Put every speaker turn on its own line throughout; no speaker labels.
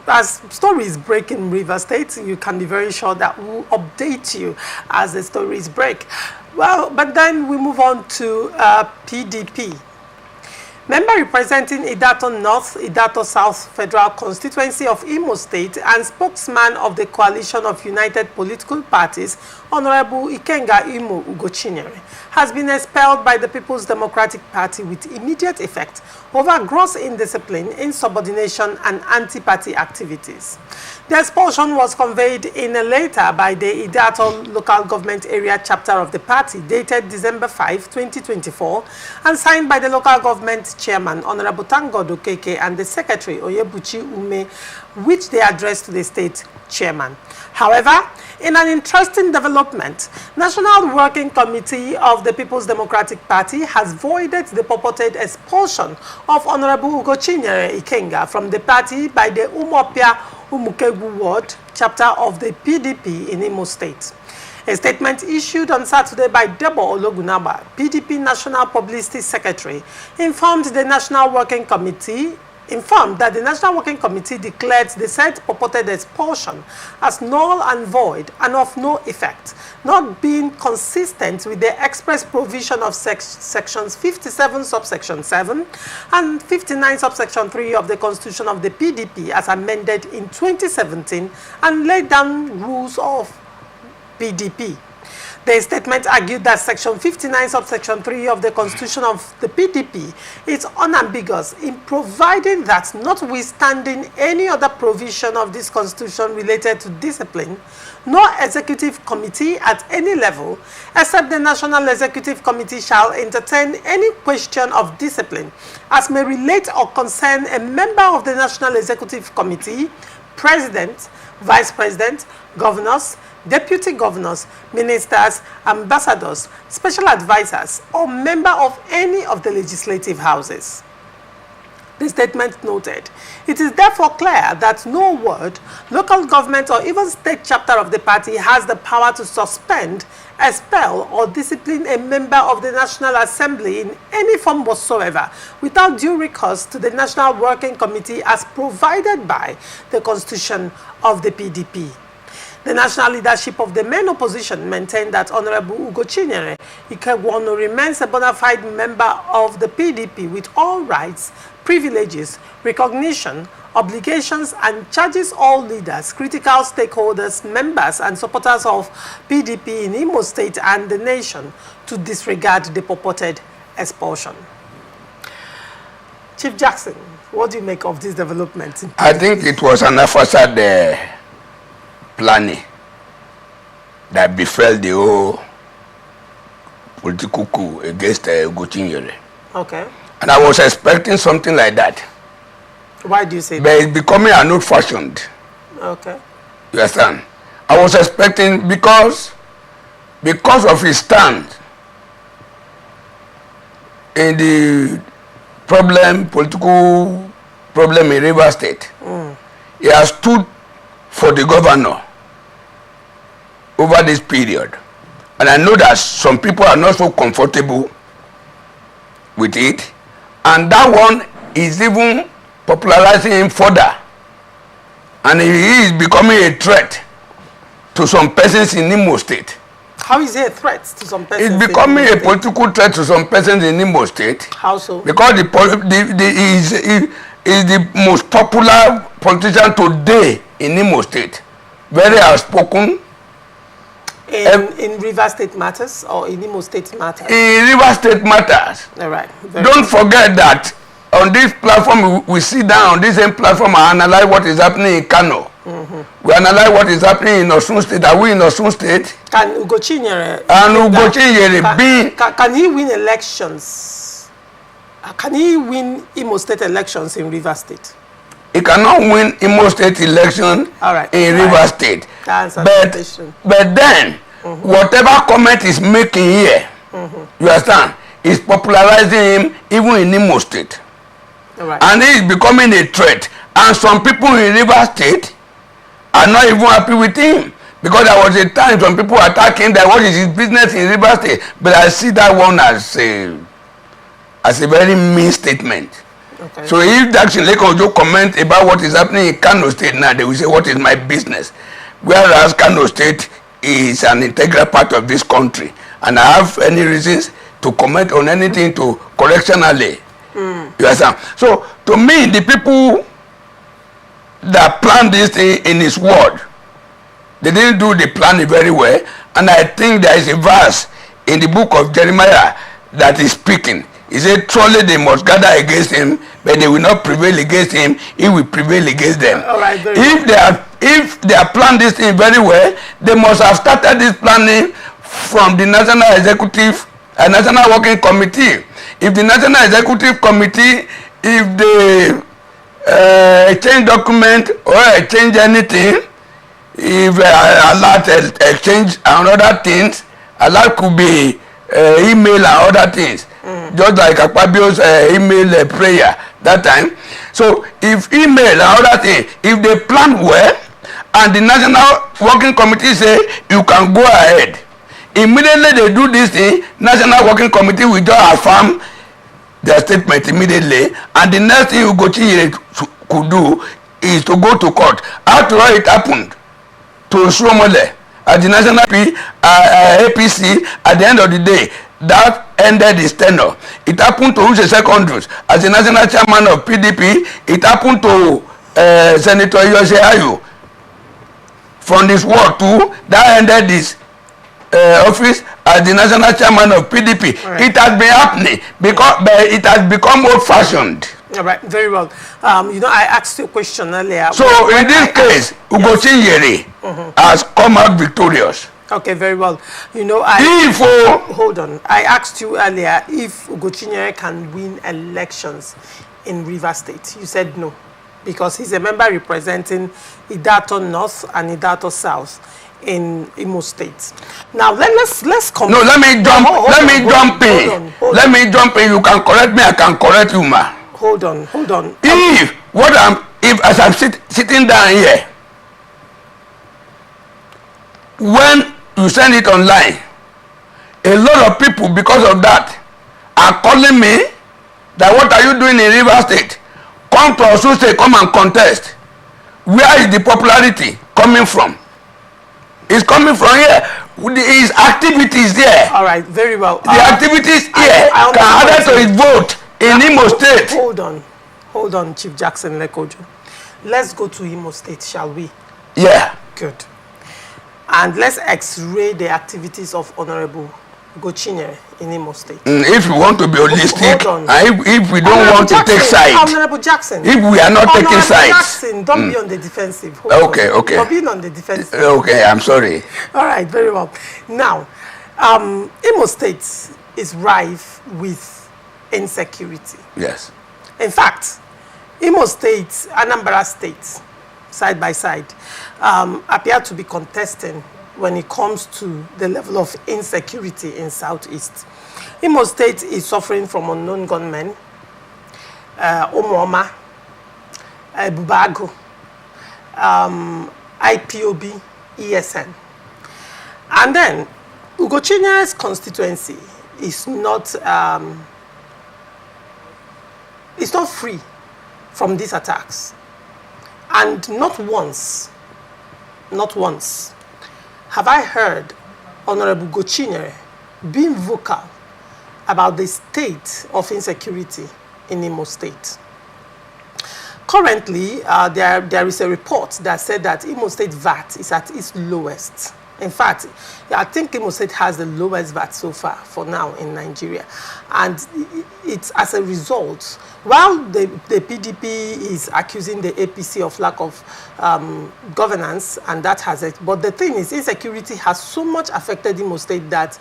as stories break in River State, you can be very sure that we'll update you as the stories break. Well, but then we move on to PDP. Member representing Ideato North, Ideato South Federal Constituency of Imo State and spokesman of the Coalition of United Political Parties, Honorable Ikenga Imo Ugochinyere, has been expelled by the People's Democratic Party with immediate effect over gross indiscipline, insubordination and anti-party activities. The expulsion was conveyed in a letter by the Ideato Local Government Area Chapter of the party dated December 5, 2024 and signed by the local government chairman, Honorable Tangodo Keke, and the secretary, Oyebuchi Ume, which they addressed to the state chairman. However, in an interesting development, National Working Committee of the People's Democratic Party has voided the purported expulsion of Honorable Ugochinyere Ikenga from the party by the Umopia Umukegu Ward chapter of the PDP in Imo State. A statement issued on Saturday by Debo Ologunaba, PDP National Publicity Secretary, informed that the National Working Committee declared the said purported expulsion as null and void and of no effect, not being consistent with the express provision of sections 57 subsection 7 and 59 subsection 3 of the Constitution of the PDP as amended in 2017 and laid down rules of PDP. The statement argued that Section 59, subsection 3 of the Constitution of the PDP is unambiguous in providing that notwithstanding any other provision of this Constitution related to discipline, no executive committee at any level, except the National Executive Committee, shall entertain any question of discipline as may relate or concern a member of the National Executive Committee, President, Vice President, Governors, Deputy Governors, Ministers, Ambassadors, Special Advisors, or member of any of the legislative houses. The statement noted, it is therefore clear that no ward, local government, or even state chapter of the party has the power to suspend, expel, or discipline a member of the National Assembly in any form whatsoever without due recourse to the National Working Committee as provided by the Constitution of the PDP. The national leadership of the main opposition maintained that Honorable Ugochinyere Ikegwono remains a bona fide member of the PDP with all rights, privileges, recognition, obligations, and charges all leaders, critical stakeholders, members, and supporters of PDP in Imo State and the nation to disregard the purported expulsion. Chief Jackson, what do you make of this development?
I think it was an facade planning that befell the whole political coup against Ugochinyere.
Okay.
And I was expecting something like that.
Why do you say
but
that?
It's becoming an old-fashioned.
Okay.
You understand? I was expecting because of his stand in the political problem in River State. He has stood for the governor over this period. And I know that some people are not so comfortable with it. And that one is even popularizing him further. And he is becoming a threat to some persons in Imo State.
How is he a threat to some persons?
It's becoming a political threat to some persons in Imo State.
How so?
Because he is the most popular politician today in Imo State. Very outspoken.
In River State matters or in Imo State matters?
In River State matters.
All right.
Don't forget that on this platform, we sit down on this same platform and analyze what is happening in Kano. We analyze what is happening in Osun State. Are we in Osun State?
Can Ugochinyere... Can he win elections? Can he win Imo State elections in River State?
He cannot win Imo State election in River State. But then, whatever comment is making here, you understand, is popularizing him even in Imo State. And he is becoming a threat. And some people in River State are not even happy with him. Because there was a time some people attacking that what is his business in River State. But I see that one as a very mean statement. Okay. So if Jackson Lake Ojo comment about what is happening in Kano State now, they will say, what is my business? Whereas Kano State is an integral part of this country. And I have any reasons to comment on anything to correctionally. You understand? So to me, the people that planned this thing in his word, they didn't do the planning very well. And I think there is a verse in the book of Jeremiah that is speaking. He said, truly they must gather against him, but they will not prevail against him. He will prevail against them.
All right,
if they have planned this thing very well, they must have started this planning from the National Executive and National Working Committee. If the National Executive Committee, if they change document or change anything, if alert exchange and other things, alert could be email and other things. Just like Akpabio's email prayer that time. So if email and other things, if they plan well and the National Working Committee say you can go ahead, immediately they do this thing, National Working Committee will just affirm their statement immediately, and the next thing Ugochinyere could do is to go to court. After all, it happened to Suomole at the National APC. At the end of the day, that ended his tenure. It happened to Use Secondus as the national chairman of PDP. It happened to Senator Yose Ayu from this war too. That ended his office as the national chairman of PDP. Right. It has been happening because it has become old-fashioned.
All right, very well. You know, I asked you a question earlier.
So in this case, Ugochinyere has come out victorious.
Okay, very well. You know, hold on. I asked you earlier if Ugochinyere can win elections in Rivers State. You said no, because he's a member representing Ideato North and Ideato South in Imo State. Now let's come. No,
let me jump. Let me jump in. Let me jump in. You can correct me. I can correct you, ma.
Hold on.
If as I'm sitting down here, when you send it online, a lot of people because of that are calling me that what are you doing in Rivers State? Come to Osun State, come and contest. Where is the popularity coming from? It's coming from here. His activities there.
All right, very well.
The activities here can add to his vote in Imo State.
Hold on, Chief Jackson Lekojo. Let's go to Imo State, shall we?
Yeah.
Good. And let's x-ray the activities of Honorable Ugochinyere in Imo State.
If we want to be holistic, if we don't want to take sides,
Honorable Jackson,
if we are not taking sides,
Jackson, don't be on the defensive.
Okay.
You're being on the defensive.
Okay, I'm sorry.
All right, very well. Now, Imo State is rife with insecurity.
Yes.
In fact, Imo State, Anambra State, side by side, appear to be contesting when it comes to the level of insecurity in Southeast. Imo State is suffering from unknown gunmen, Omuoma, Bubago, IPOB, ESN. And then Ugochynyere's constituency is not free from these attacks. And not once have I heard Honorable Ugochinyere being vocal about the state of insecurity in Imo State. Currently, there is a report that said that Imo State VAT is at its lowest. In fact, I think Imo State has the lowest VAT so far for now in Nigeria. And it's as a result, while the PDP is accusing the APC of lack of governance, and that has it, but the thing is, insecurity has so much affected Imo State that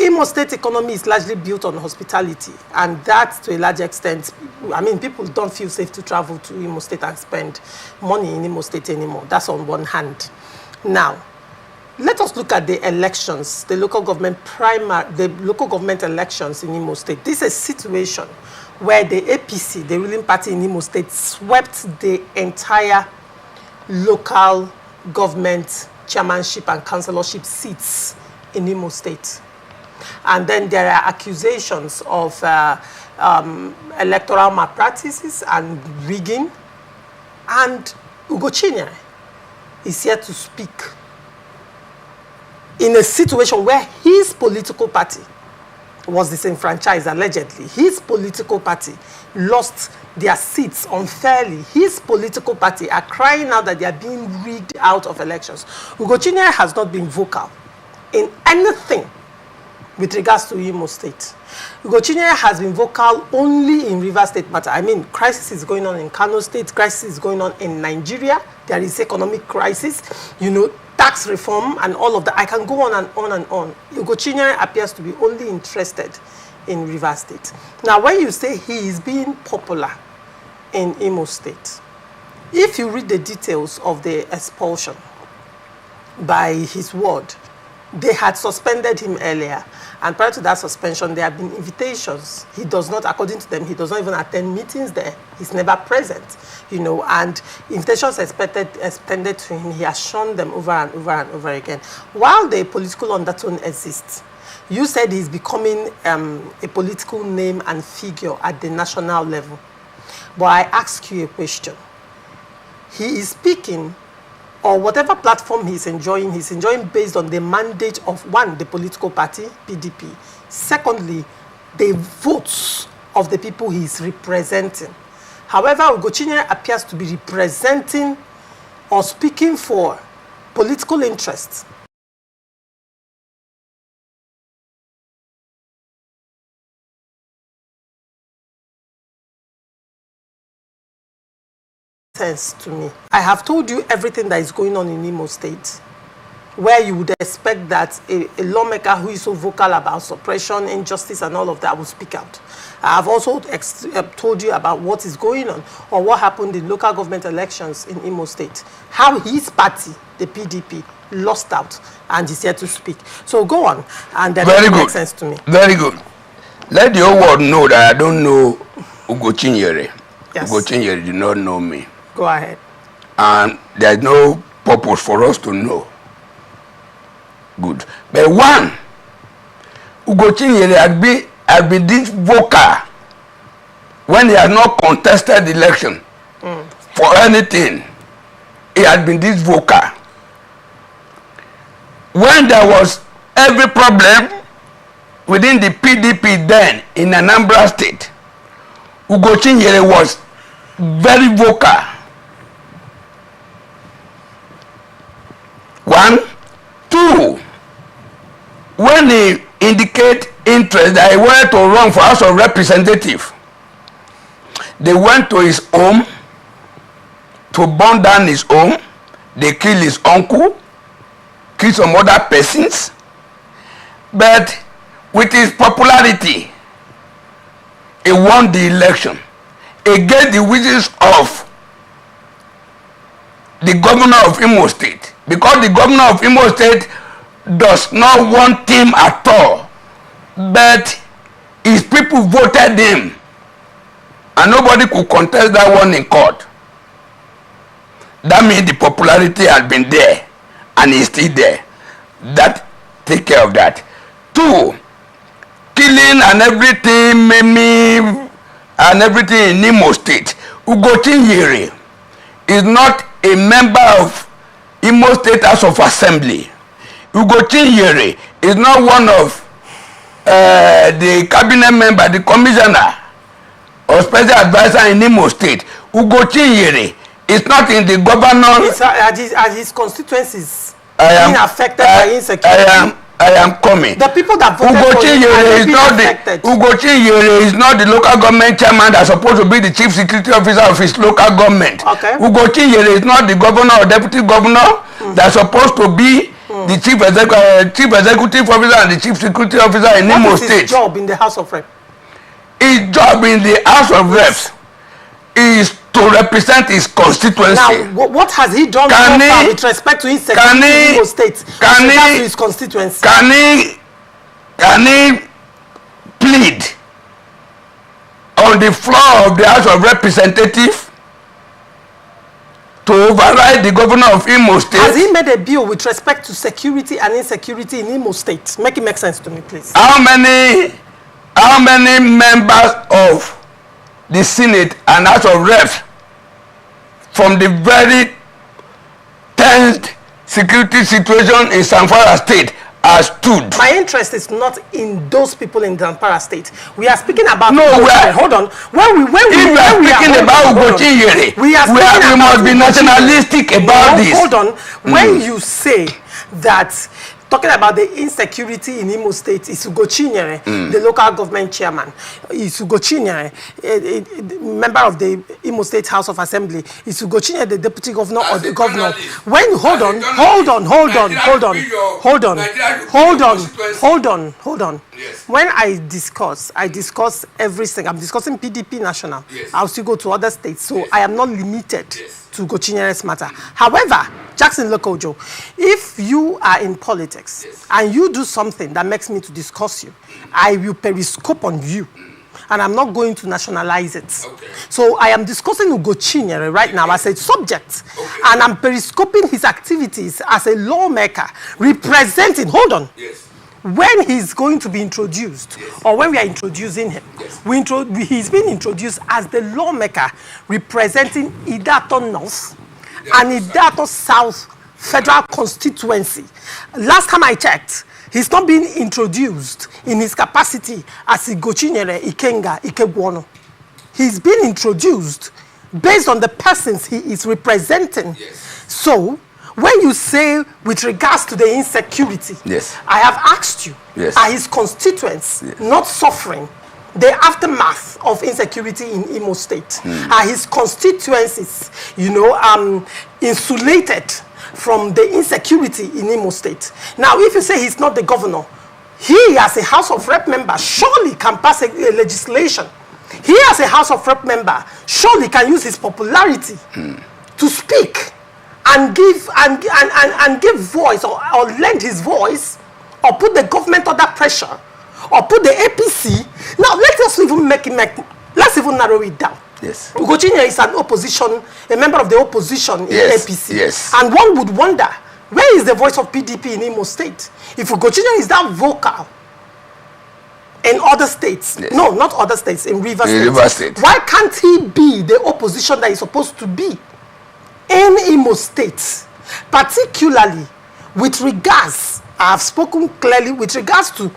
Imo State economy is largely built on hospitality, and that to a large extent, I mean, people don't feel safe to travel to Imo State and spend money in Imo State anymore. That's on one hand. Now, let us look at the elections, the local government elections in Imo State. This is a situation where the APC, the ruling party in Imo State, swept the entire local government chairmanship and councillorship seats in Imo State. And then there are accusations of electoral malpractices and rigging. And Ugochinyere is here to speak in a situation where his political party was disenfranchised, allegedly. His political party lost their seats unfairly. His political party are crying out that they are being rigged out of elections. Ugochinyere has not been vocal in anything with regards to Imo State. Ugochinyere has been vocal only in Rivers State matter. I mean, crisis is going on in Kano State, crisis is going on in Nigeria. There is economic crisis, you know, tax reform and all of that. I can go on and on and on. Ugochinyere appears to be only interested in Rivers State. Now, when you say he is being popular in Imo State, if you read the details of the expulsion, by his word, they had suspended him earlier. And prior to that suspension, there have been invitations. He does not, according to them, he does not even attend meetings there. He's never present, you know, and invitations extended to him, he has shunned them over and over and over again. While the political undertone exists, you said he's becoming a political name and figure at the national level. But I ask you a question. He is speaking, or whatever platform he's enjoying based on the mandate of, one, the political party, PDP. Secondly, the votes of the people he's representing. However, Ugochinyere appears to be representing or speaking for political interests. Sense to me. I have told you everything that is going on in Imo State, where you would expect that a lawmaker who is so vocal about suppression, injustice, and all of that will speak out. I have also told you about what is going on or what happened in local government elections in Imo State, how his party, the PDP, lost out, and he's here to speak. So go on, and that makes sense to me.
Very good. Let the whole world know that I don't know Ugochinyere. Yes. Ugochinyere did not know me.
Go ahead.
And there's no purpose for us to know. Good. But one, Ugochinyere had been this vocal when he had not contested the election for anything. He had been this vocal. When there was every problem within the PDP then in Anambra State, Ugochinyere was very vocal. One. Two, when he indicate interest that he wanted to run for House of Representative, they went to his home to burn down his home. They killed his uncle, killed some other persons. But with his popularity, he won the election against the wishes of the governor of Imo State. Because the governor of Imo State does not want him at all, but his people voted him, and nobody could contest that one in court. That means the popularity has been there, and is still there. That take care of that. Two, killing and everything, maiming and everything in Imo State. Ugochinyere is not a member of Imo State House of Assembly. Ugochinyere is not one of the cabinet member, the commissioner or special advisor in Imo State. Ugochinyere is not in the governor.
Are his constituencies being affected by insecurity?
I am coming.
The people that voted for him are being affected.
Ugochinyere is not the local government chairman that's supposed to be the chief security officer of his local government.
Okay.
Ugochinyere is not the governor or deputy governor that's supposed to be the chief executive officer and the chief security officer in Imo State.
His job in the House of Reps?
His job in the House of Reps is to represent his constituency.
Now, what has he done so far with respect to insecurity in Imo State with regard to his constituency?
Can he plead on the floor of the House of Representatives to override the governor of Imo State?
Has he made a bill with respect to security and insecurity in Imo State? Make it make sense to me, please.
How many how many members of the Senate and House of Reps from the very tense security situation in Zamfara State are stood?
My interest is not in those people in Zamfara State. We are speaking about...
No, we are...
Hold on.
If we are speaking about Ugochinyere, we must be nationalistic about this.
Hold on. When you say that... Talking about the insecurity in Imo State, is Ugochinyere, the local government chairman. Is Ugochinyere, member of the Imo State House of Assembly. Is Ugochinyere the deputy governor or the governor? When hold on. Yes. When I discuss everything. I'm discussing PDP national. Yes. I'll still go to other states, so yes. I am not limited to Ugochinyere matter. However, Jackson Lokojo, if you are in politics and you do something that makes me to discuss you, I will periscope on you. And I'm not going to nationalize it. Okay. So I am discussing Ugochinyere right now as a subject. Okay. And I'm periscoping his activities as a lawmaker representing, hold on, when he's going to be introduced, or when we are introducing him, he's been introduced as the lawmaker representing Ideato North and Ideato South Federal Constituency. Last time I checked, he's not been introduced in his capacity as Ugochinyere Ikenga Imo. He's been introduced based on the persons he is representing. So, when you say with regards to the insecurity, I have asked you, are his constituents not suffering the aftermath of insecurity in Imo State? Are his constituencies, insulated from the insecurity in Imo State? Now, if you say he's not the governor, he as a House of Rep member surely can pass a legislation. He as a House of Rep member surely can use his popularity to speak and give voice or lend his voice or put the government under pressure or put the APC. Now let us even let's even narrow it down. Ugochinyere is an opposition, a member of the opposition in APC. And one would wonder, where is the voice of PDP in Imo State? If Ugochinyere is that vocal in other states, no, not other states, in Rivers State, why can't he be the opposition that he's supposed to be in Imo State, particularly with regards, I have spoken clearly, with regards to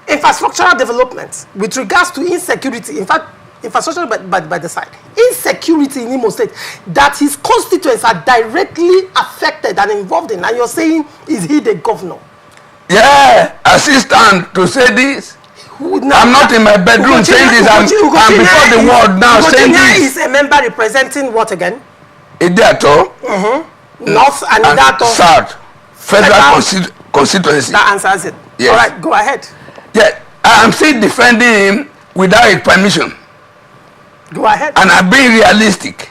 infrastructural development, with regards to insecurity, in fact, infrastructure by the side, insecurity in Imo State, that his constituents are directly affected and involved in, and you're saying, is he the governor? Yeah,
assistant to say this. I'm not in my bedroom saying this, I'm before the world now saying this.
Is a member representing what again?
Ideato
North and Ideato
South Federal Constituency.
That answers it. All right, go ahead.
Yeah, I'm still defending him without his permission.
Go ahead.
And I'm being realistic.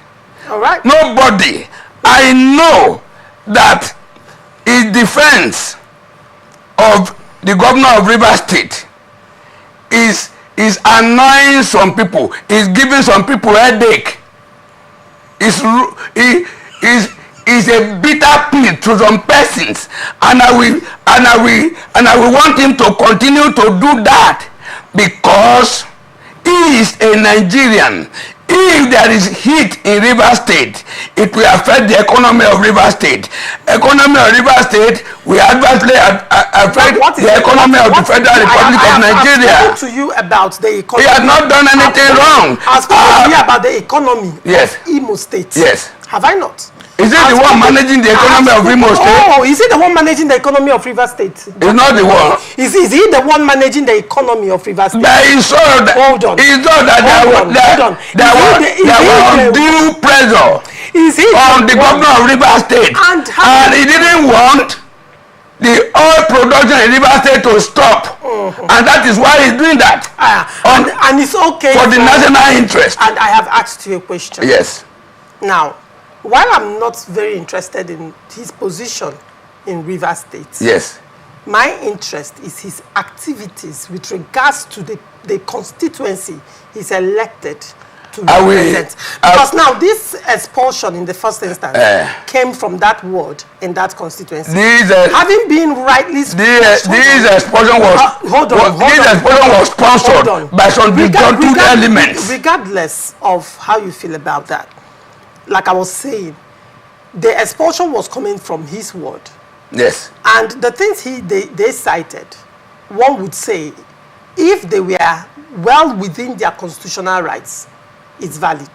All right.
Nobody, I know that his defense of the governor of Rivers State is annoying some people, is giving some people headache. Is a bitter pill to some persons, and I will want him to continue to do that because he is a Nigerian. If there is heat in Rivers State, it will affect the economy of Rivers State. Economy of Rivers State will adversely affect the economy of the Federal Republic of Nigeria.
I spoke to you about the economy.
He has not done anything wrong.
I spoke to you about the economy of Imo State. Have I not?
Is he the one managing the economy of Imo State?
Oh, is he the one managing the economy of Rivers State?
He's not the one.
Is he the one managing the economy of Rivers State?
But he saw that. Hold on. He saw that there was due pressure on the governor of Rivers State, and he didn't want the oil production in Rivers State to stop, and that is why he's doing that.
And it's okay
for the national interest.
And I have asked you a question.
Yes.
Now, while I'm not very interested in his position in Rivers State, my interest is his activities with regards to the constituency he's elected to represent. Because now this expulsion in the first instance came from that ward in that constituency. Having been rightly
this expulsion was sponsored by some disgruntled elements.
Regardless of how you feel about that, like I was saying, the expulsion was coming from his ward.
Yes.
And the things they cited, one would say, if they were well within their constitutional rights, it's valid.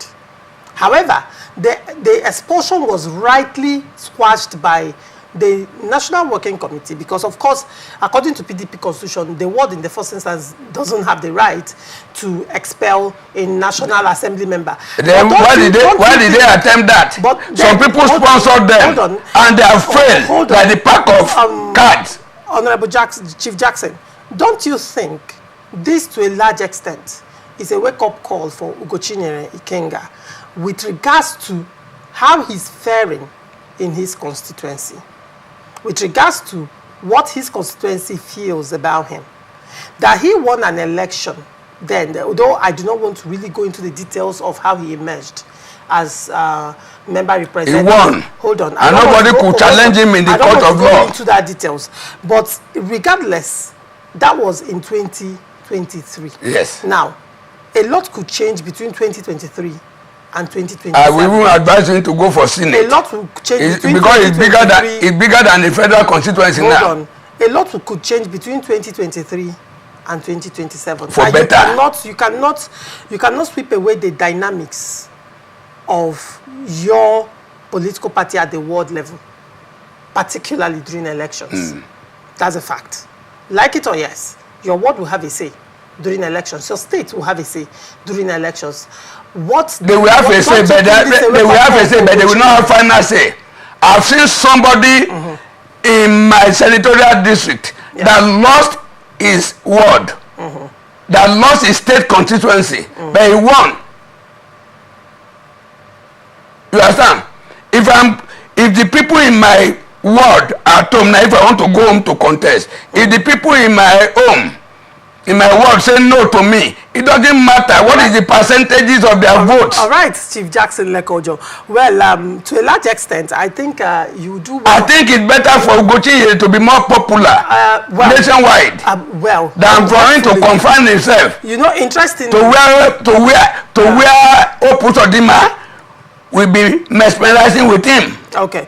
However, the expulsion was rightly squashed by the National Working Committee because, of course, according to PDP Constitution, the ward in the first instance doesn't have the right to expel a National Assembly member.
Then why did they attempt that? But some people sponsored them and they have failed like the pack of cards.
Honorable Chief Jackson, don't you think this, to a large extent, is a wake-up call for Ugochinyere Ikenga with regards to how he's faring in his constituency, with regards to what his constituency feels about him? That he won an election then, although I do not want to really go into the details of how he emerged as member representative.
He won.
Hold on.
And nobody could challenge him in the court of law.
I don't want to go into that details. But regardless, that was in 2023.
Yes.
Now, a lot could change between 2023 and 2027.
I will even advise him to go for Senate.
A lot will change
because it's bigger than the federal constituency now.
Hold on. A lot could change between 2023 and 2027.
For better.
You cannot sweep away the dynamics of your political party at the ward level, particularly during elections. That's a fact. Like it or yes, your ward will have a say during elections. Your state will have a say during elections.
They will have a say, but they will not have final say. I've seen somebody in my senatorial district that lost his ward, that lost his state constituency, but he won. You understand? If the people in my ward at home, now if I want to go home to contest, if the people in my home, in my ward say no to me, it doesn't matter what is the percentages of their votes.
All right, Chief Jackson Lekojo. Well, to a large extent, I think you do well.
I think it's better for Ugochinyere to be more popular nationwide than for him to confine himself.
You know, interesting.
To where Opus Odima will be mesmerizing with him.
Okay.